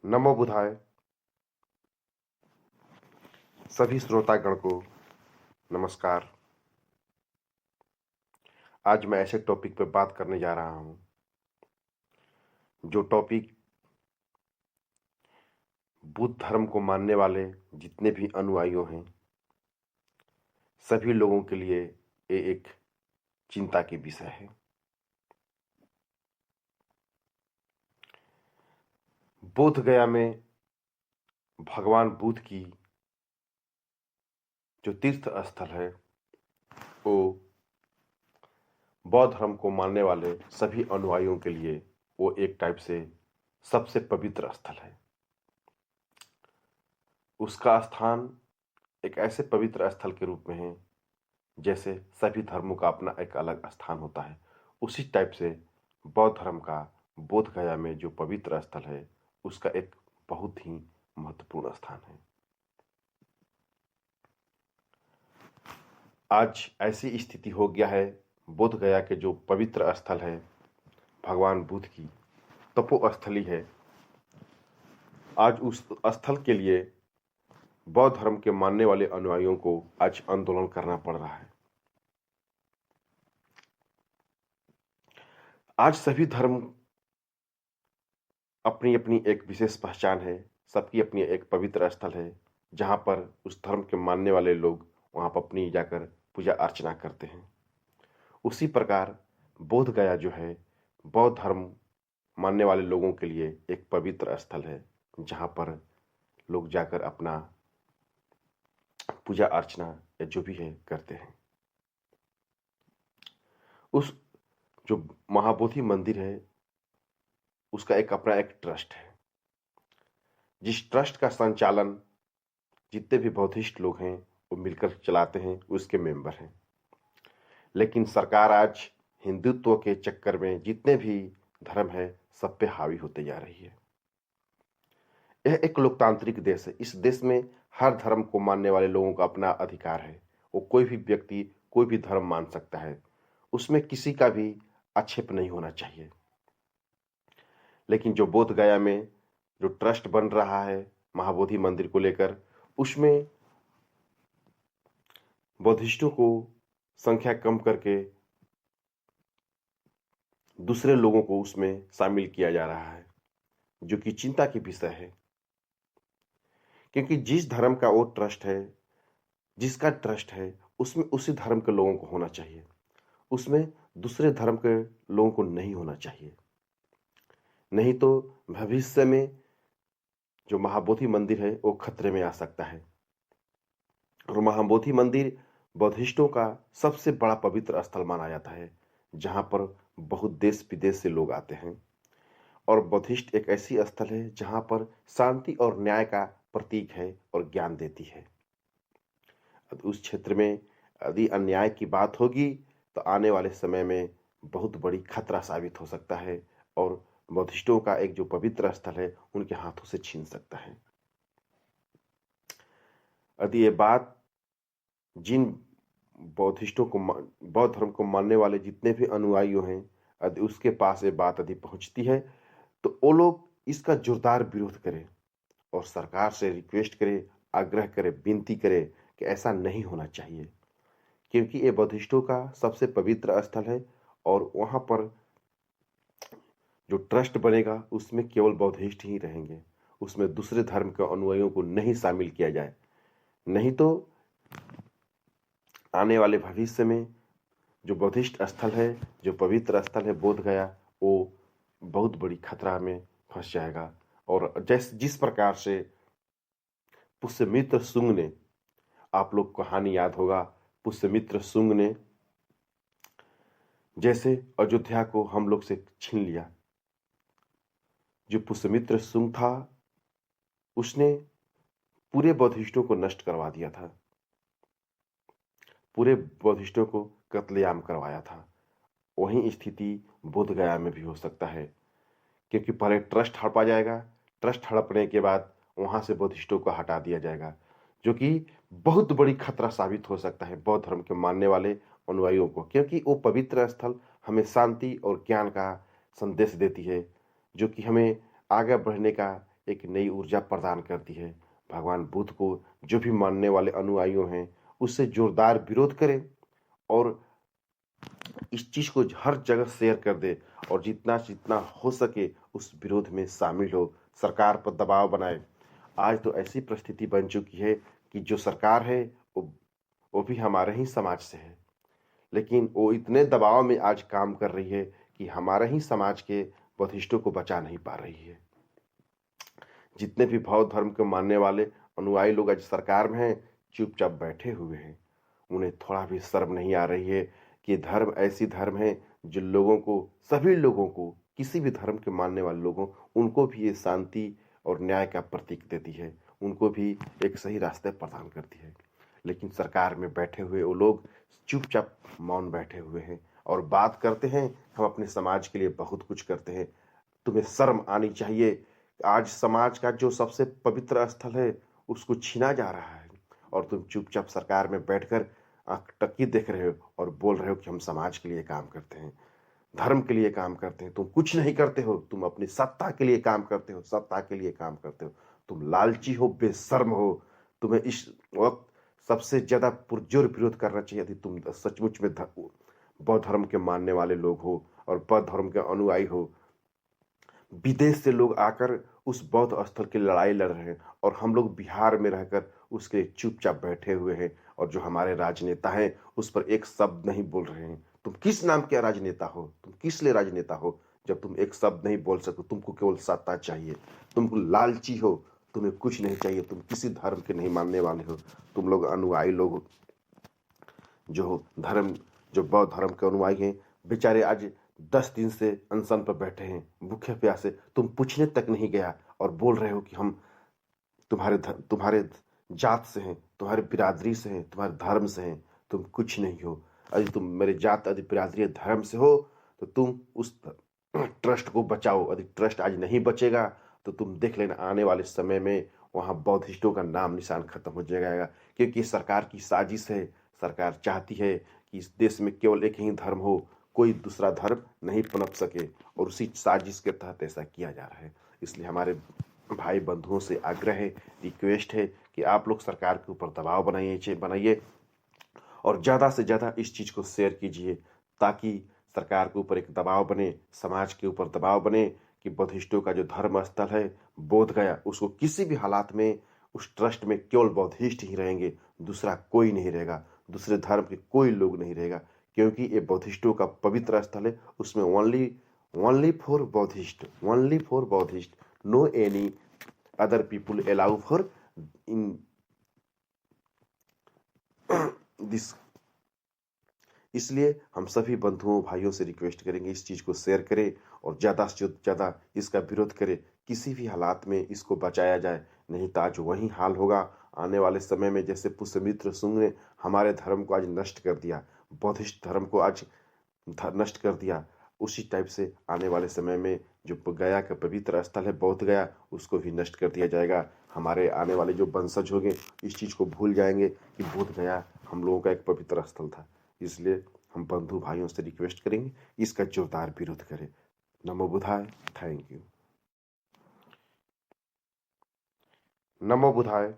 नमो बुधाय सभी श्रोतागण को नमस्कार। आज मैं ऐसे टॉपिक पर बात करने जा रहा हूं जो टॉपिक बुद्ध धर्म को मानने वाले जितने भी अनुयायी हैं सभी लोगों के लिए ये एक चिंता की विषय है। बोध गया में भगवान बुद्ध की जो तीर्थ स्थल है वो बौद्ध धर्म को मानने वाले सभी अनुयायियों के लिए वो एक टाइप से सबसे पवित्र स्थल है। उसका स्थान एक ऐसे पवित्र स्थल के रूप में है जैसे सभी धर्मों का अपना एक अलग स्थान होता है। उसी टाइप से बौद्ध धर्म का बोध गया में जो पवित्र स्थल है उसका एक बहुत ही महत्वपूर्ण स्थान है। आज ऐसी स्थिति हो गया है, बोध गया के जो पवित्र स्थल है भगवान बुद्ध की तपोस्थली है, आज उस स्थल के लिए बौद्ध धर्म के मानने वाले अनुयायियों को आज आंदोलन करना पड़ रहा है। आज सभी धर्म अपनी अपनी एक विशेष पहचान है, सबकी अपनी एक पवित्र स्थल है जहां पर उस धर्म के मानने वाले लोग वहां पर अपनी जाकर पूजा अर्चना करते हैं। उसी प्रकार बोध गया जो है बौद्ध धर्म मानने वाले लोगों के लिए एक पवित्र स्थल है जहां पर लोग जाकर अपना पूजा अर्चना या जो भी है करते हैं। उस जो महाबोधि मंदिर है उसका एक अपना एक ट्रस्ट है, जिस ट्रस्ट का संचालन जितने भी बौद्धिस्ट लोग हैं वो मिलकर चलाते हैं, उसके मेंबर हैं। लेकिन सरकार आज हिंदुत्व के चक्कर में जितने भी धर्म है सब पे हावी होते जा रही है। यह एक लोकतांत्रिक देश है। इस देश में हर धर्म को मानने वाले लोगों का अपना अधिकार है। वो कोई भी व्यक्ति कोई भी धर्म मान सकता है, उसमें किसी का भी आक्षेप नहीं होना चाहिए। लेकिन जो बोध गया में जो ट्रस्ट बन रहा है महाबोधि मंदिर को लेकर, उसमें बौद्धिस्टों को संख्या कम करके दूसरे लोगों को उसमें शामिल किया जा रहा है, जो कि चिंता की विषय है। क्योंकि जिस धर्म का वो ट्रस्ट है, जिसका ट्रस्ट है, उसमें उसी धर्म के लोगों को होना चाहिए, उसमें दूसरे धर्म के लोगों को नहीं होना चाहिए। नहीं तो भविष्य में जो महाबोधि मंदिर है वो खतरे में आ सकता है। और महाबोधि मंदिर बौद्धिस्टों का सबसे बड़ा पवित्र स्थल माना जाता है जहां पर बहुत देश विदेश से लोग आते हैं। और बौद्धिस्ट एक ऐसी स्थल है जहां पर शांति और न्याय का प्रतीक है और ज्ञान देती है। उस क्षेत्र में यदि अन्याय की बात होगी तो आने वाले समय में बहुत बड़ी खतरा साबित हो सकता है और बौद्धिस्टों का एक जो पवित्र स्थल है उनके हाथों से छीन सकता है। यदि ये बात जिन बौद्धिस्टों को बौद्ध धर्म को मानने वाले जितने भी अनुयायी हैं यदि उसके पास ये बात यदि पहुंचती है तो वो लोग इसका जोरदार विरोध करें और सरकार से रिक्वेस्ट करे, आग्रह करे, विनती करे कि ऐसा नहीं होना चाहिए। क्योंकि ये बौद्धिस्टों का सबसे पवित्र स्थल है और वहां पर जो ट्रस्ट बनेगा उसमें केवल बौद्धिस्ट ही रहेंगे, उसमें दूसरे धर्म के अनुयायियों को नहीं शामिल किया जाए। नहीं तो आने वाले भविष्य में जो बौद्धिस्ट स्थल है, जो पवित्र स्थल है बोध गया, वो बहुत बड़ी खतरा में फंस जाएगा। और जिस प्रकार से पुष्यमित्र शुंग ने, आप लोग को कहानी याद होगा, पुष्यमित्र शुंग ने जैसे अयोध्या को हम लोग से छीन लिया। जो पुष्यमित्र शुंग था उसने पूरे बौद्धिस्टों को नष्ट करवा दिया था, पूरे बौद्धिस्टों को कत्लेआम करवाया था। वही स्थिति बोध गया में भी हो सकता है, क्योंकि पहले ट्रस्ट हड़पा जाएगा, ट्रस्ट हड़पने के बाद वहां से बौद्धिस्टों को हटा दिया जाएगा, जो कि बहुत बड़ी खतरा साबित हो सकता है बौद्ध धर्म के मानने वाले अनुयायियों को। क्योंकि वो पवित्र स्थल हमें शांति और ज्ञान का संदेश देती है, जो कि हमें आगे बढ़ने का एक नई ऊर्जा प्रदान करती है। भगवान बुद्ध को जो भी मानने वाले अनुयायियों हैं, उससे जोरदार विरोध करें और इस चीज़ को हर जगह शेयर कर दे और जितना जितना हो सके उस विरोध में शामिल हो, सरकार पर दबाव बनाए। आज तो ऐसी परिस्थिति बन चुकी है कि जो सरकार है वो भी हमारे ही समाज से है, लेकिन वो इतने दबाव में आज काम कर रही है कि हमारे ही समाज के बौद्धिस्टों को बचा नहीं पा रही है। जितने भी बौद्ध धर्म के मानने वाले अनुयायी लोग आज सरकार में हैं, चुपचाप बैठे हुए हैं। उन्हें थोड़ा भी शर्म नहीं आ रही है कि धर्म ऐसी धर्म है जो लोगों को, सभी लोगों को, किसी भी धर्म के मानने वाले लोगों, उनको भी ये शांति और न्याय का प्रतीक देती है, उनको भी एक सही रास्ते प्रदान करती है। लेकिन सरकार में बैठे हुए वो लोग चुपचाप मौन बैठे हुए हैं और बात करते हैं, हम अपने समाज के लिए बहुत कुछ करते हैं। तुम्हें शर्म आनी चाहिए। आज समाज का जो सबसे पवित्र स्थल है उसको छीना जा रहा है और तुम चुपचाप सरकार में बैठकर आंख टक्की देख रहे हो और बोल रहे हो कि हम समाज के लिए काम करते हैं, धर्म के लिए काम करते हैं। तुम कुछ नहीं करते हो, तुम अपनी सत्ता के लिए काम करते हो, सत्ता के लिए काम करते हो। तुम लालची हो, बेशर्म हो। तुम्हें इस वक्त सबसे ज्यादा पुरजोर विरोध करना चाहिए यदि तुम सचमुच में बौद्ध धर्म के मानने वाले लोग हो और बौद्ध धर्म के अनुयायी हो। विदेश से लोग आकर उस बौद्ध स्थल की लड़ाई लड़ रहे हैं और हम लोग बिहार में रहकर उसके लिए चुपचाप बैठे हुए हैं और जो हमारे राजनेता हैं उस पर एक शब्द नहीं बोल रहे हैं। तुम किस नाम के राजनेता हो? तुम किस लिए राजनेता हो जब तुम एक शब्द नहीं बोल सको? तुमको केवल सत्ता चाहिए, तुमको लालची हो, तुम्हें कुछ नहीं चाहिए, तुम किसी धर्म के नहीं मानने वाले हो। तुम लोग अनुयायी लोग जो बौद्ध धर्म के अनुयायी हैं, बेचारे आज 10 दिन से अनशन पर बैठे हैं, भूखे प्यासे। तुम पूछने तक नहीं गया और बोल रहे हो कि हम तुम्हारे जात से हैं, तुम्हारे बिरादरी से हैं, तुम्हारे धर्म से हैं। तुम कुछ नहीं हो। यदि तुम मेरे जात, यदि बिरादरी, धर्म से हो तो तुम उस ट्रस्ट को बचाओ। यदि ट्रस्ट आज नहीं बचेगा तो तुम देख लेना आने वाले समय में वहां बौद्धिस्टों का नाम निशान खत्म हो जाएगा, क्योंकि सरकार की साजिश है। सरकार चाहती है कि इस देश में केवल एक ही धर्म हो, कोई दूसरा धर्म नहीं पनप सके और उसी साजिश के तहत ऐसा किया जा रहा है। इसलिए हमारे भाई बंधुओं से आग्रह है, रिक्वेस्ट है कि आप लोग सरकार के ऊपर दबाव बनाइए और ज़्यादा से ज़्यादा इस चीज़ को शेयर कीजिए ताकि सरकार के ऊपर एक दबाव बने, समाज के ऊपर दबाव बने कि बौद्धिस्टों का जो धर्म स्थल है बोध गया, उसको किसी भी हालात में उस ट्रस्ट में केवल बौद्धिस्ट ही रहेंगे, दूसरा कोई नहीं रहेगा, दूसरे धर्म के कोई लोग नहीं रहेगा, क्योंकि ये बौद्धिस्टों का पवित्र स्थल है। उसमें only for Buddhist, no any other people allow for in this. इसलिए हम सभी बंधुओं भाइयों से रिक्वेस्ट करेंगे इस चीज को शेयर करें और ज्यादा से ज्यादा इसका विरोध करें। किसी भी हालात में इसको बचाया जाए, नहीं तो आज वही हाल होगा आने वाले समय में। जैसे पुष्यमित्र शुंग ने हमारे धर्म को आज नष्ट कर दिया, बौद्धिस्ट धर्म को आज नष्ट कर दिया, उसी टाइप से आने वाले समय में जो गया का पवित्र स्थल है बोध गया, उसको भी नष्ट कर दिया जाएगा। हमारे आने वाले जो वंशज होंगे इस चीज को भूल जाएंगे कि बोध गया हम लोगों का एक पवित्र स्थल था। इसलिए हम बंधु भाइयों से रिक्वेस्ट करेंगे इसका जोरदार विरोध करें। नमो बुद्धाय। Thank you. नमो बुद्धाय।